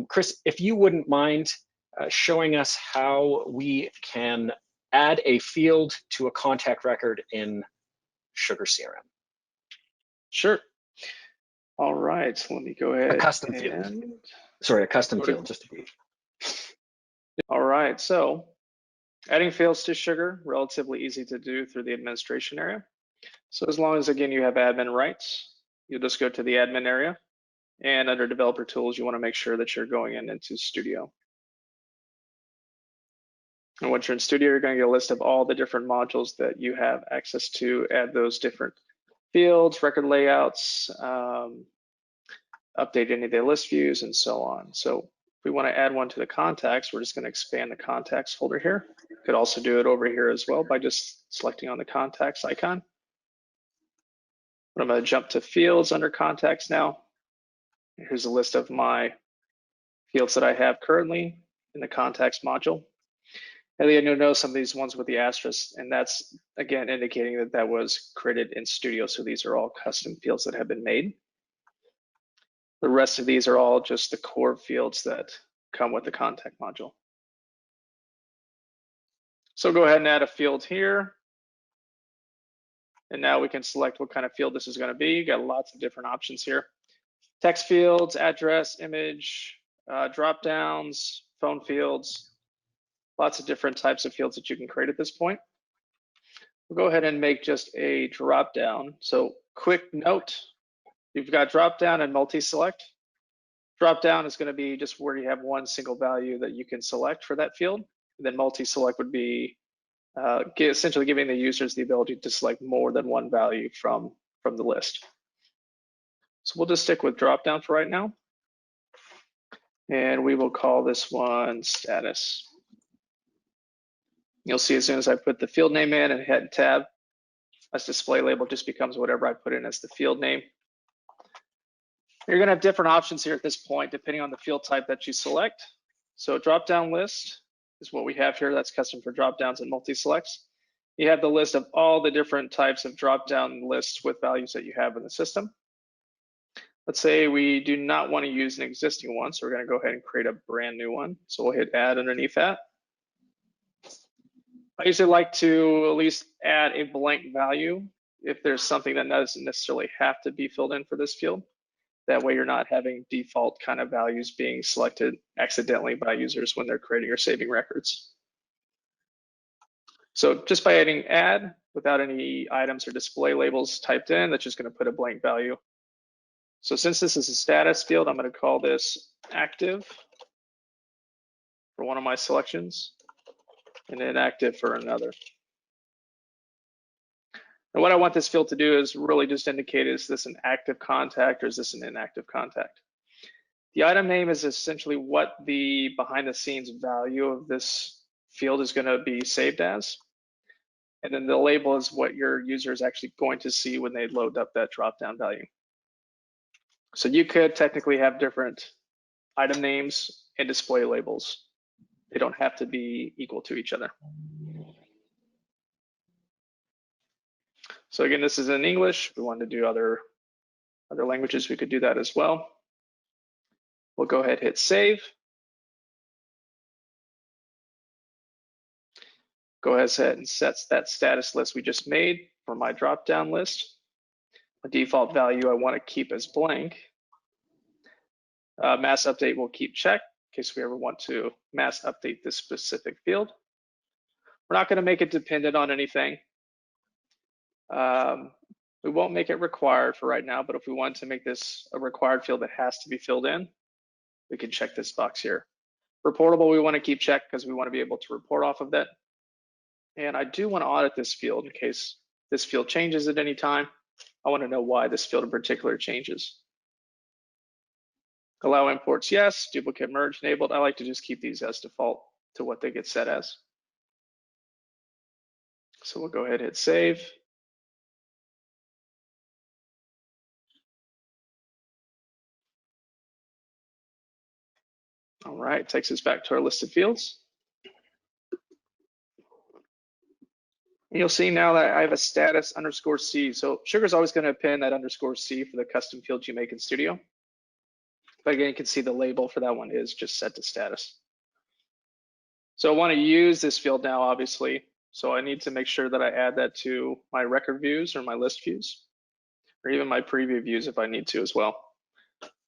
Chris, if you wouldn't mind showing us how we can add a field to a contact record in SugarCRM. Sure. All right, so let me go ahead. A custom field. Sorry, a custom field, just to be. All right, so adding fields to Sugar, relatively easy to do through the administration area. So as long as, again, you have admin rights, you'll just go to the admin area, and under developer tools, you want to make sure that you're going into Studio. And once you're in Studio, you're going to get a list of all the different modules that you have access to add those different fields, record layouts, update any of the list views, and so on. So if we want to add one to the contacts, we're just going to expand the contacts folder here. Could also do it over here as well by just selecting on the contacts icon. But I'm going to jump to fields under contacts now. Here's a list of my fields that I have currently in the contacts module. And then you'll notice some of these ones with the asterisk, and that's, again, indicating that that was created in Studio. So these are all custom fields that have been made. The rest of these are all just the core fields that come with the contact module. So go ahead and add a field here. And now we can select what kind of field this is going to be. You got lots of different options here. Text fields, address, image, drop downs, phone fields, lots of different types of fields that you can create at this point. We'll go ahead and make just a drop down. So quick note, you've got drop down and multi-select. Drop down is going to be just where you have one single value that you can select for that field. And then multi-select would be essentially giving the users the ability to select more than one value from the list. So we'll just stick with drop down for right now. And we will call this one status. You'll see as soon as I put the field name in and hit tab, this display label just becomes whatever I put in as the field name. You're going to have different options here at this point, depending on the field type that you select. So drop-down list is what we have here. That's custom for drop-downs and multi-selects. You have the list of all the different types of drop-down lists with values that you have in the system. Let's say we do not want to use an existing one, so we're going to go ahead and create a brand new one. So we'll hit add underneath that. I usually like to at least add a blank value if there's something that doesn't necessarily have to be filled in for this field. That way you're not having default kind of values being selected accidentally by users when they're creating or saving records. So just by adding add without any items or display labels typed in, that's just going to put a blank value. So since this is a status field, I'm going to call this active for one of my selections, and inactive for another. And what I want this field to do is really just indicate, is this an active contact or is this an inactive contact? The item name is essentially what the behind the scenes value of this field is going to be saved as. And then the label is what your user is actually going to see when they load up that drop-down value. So you could technically have different item names and display labels. They don't have to be equal to each other. So again, this is in English. If we wanted to do other languages, we could do that as well. We'll go ahead and hit save. Go ahead and set that status list we just made for my drop-down list. The default value I want to keep as blank. Mass update will keep checked in case we ever want to mass update this specific field. We're not going to make it dependent on anything. We won't make it required for right now, but if we want to make this a required field that has to be filled in, we can check this box here. Reportable, we want to keep checked because we want to be able to report off of that. And I do want to audit this field in case this field changes at any time. I want to know why this field in particular changes. Allow imports, yes. Duplicate merge enabled. I like to just keep these as default to what they get set as. So we'll go ahead and hit save. All right, takes us back to our list of fields. You'll see now that I have a status _C. So Sugar's always going to append that _C for the custom fields you make in Studio. But again, you can see the label for that one is just set to status. So I want to use this field now, obviously. So I need to make sure that I add that to my record views or my list views, or even my preview views if I need to as well.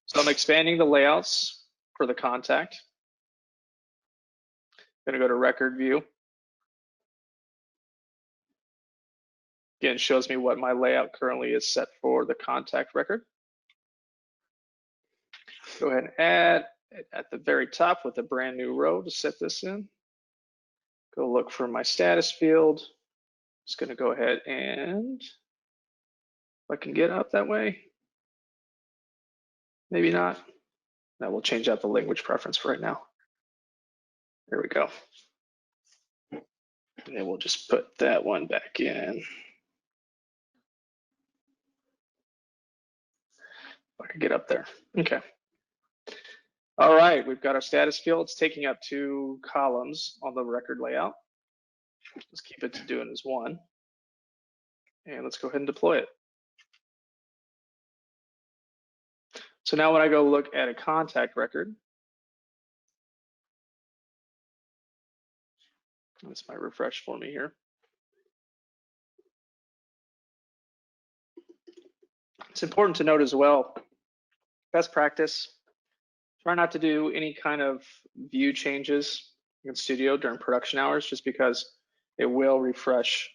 So I'm expanding the layouts for the contact. I'm going to go to record view. Again, it shows me what my layout currently is set for the contact record. Go ahead and add it at the very top with a brand new row to set this in. Go look for my status field. Just going to go ahead and, if I can get up that way, maybe not. Now we'll change out the language preference for right now. There we go. And then we'll just put that one back in. If I could get up there. Okay. All right, we've got our status field. It's taking up 2 columns on the record layout. Let's keep it to doing as one. And let's go ahead and deploy it. So now when I go look at a contact record, this might refresh for me here. It's important to note as well, best practice, try not to do any kind of view changes in Studio during production hours, just because it will refresh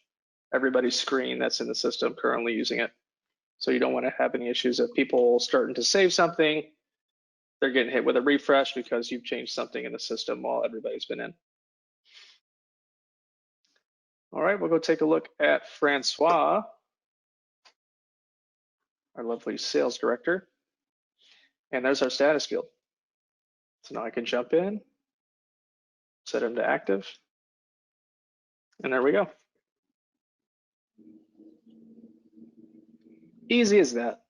everybody's screen that's in the system currently using it. So you don't want to have any issues of people starting to save something, they're getting hit with a refresh because you've changed something in the system while everybody's been in. All right, we'll go take a look at Francois, our lovely sales director. And there's our status field. So now I can jump in, set him to active, and there we go. Easy as that.